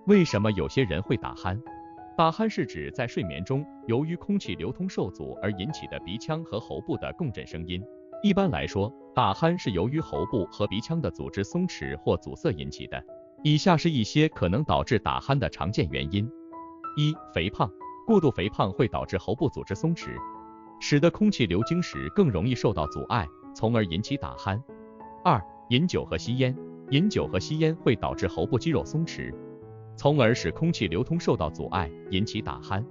为什么有些人会打鼾？打鼾是指在睡眠中由于空气流通受阻而引起的鼻腔和喉部的共振声音。一般来说，打鼾是由于喉部和鼻腔的组织松弛或阻塞引起的。以下是一些可能导致打鼾的常见原因：一、肥胖。过度肥胖会导致喉部组织松弛，使得空气流经时更容易受到阻碍，从而引起打鼾。二、饮酒和吸烟。饮酒和吸烟会导致喉部肌肉松弛，从而使空气流通受到阻碍，引起打鼾。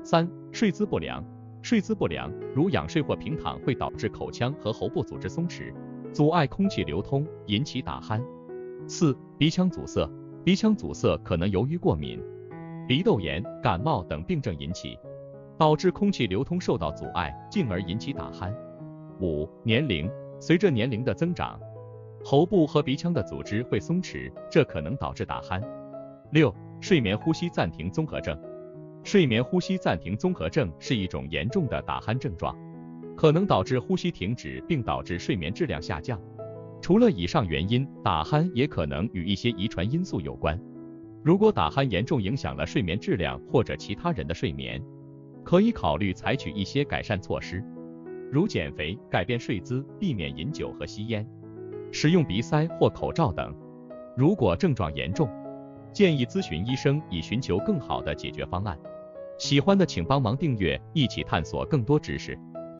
三、睡姿不良。睡姿不良，如仰睡或平躺，会导致口腔和喉部组织松弛，阻碍空气流通，引起打鼾。四、鼻腔阻塞。鼻腔阻塞可能由于过敏、鼻窦炎、感冒等病症引起，导致空气流通受到阻碍，进而引起打鼾。五、年龄。随着年龄的增长，喉部和鼻腔的组织会松弛，这可能导致打鼾。六、睡眠呼吸暂停综合症。睡眠呼吸暂停综合症是一种严重的打鼾症状，可能导致呼吸停止并导致睡眠质量下降。除了以上原因，打鼾也可能与一些遗传因素有关。如果打鼾严重影响了睡眠质量或者其他人的睡眠，可以考虑采取一些改善措施，如减肥、改变睡姿、避免饮酒和吸烟，使用鼻塞或口罩等。如果症状严重，建议咨询医生以寻求更好的解决方案。喜欢的请帮忙订阅，一起探索更多知识。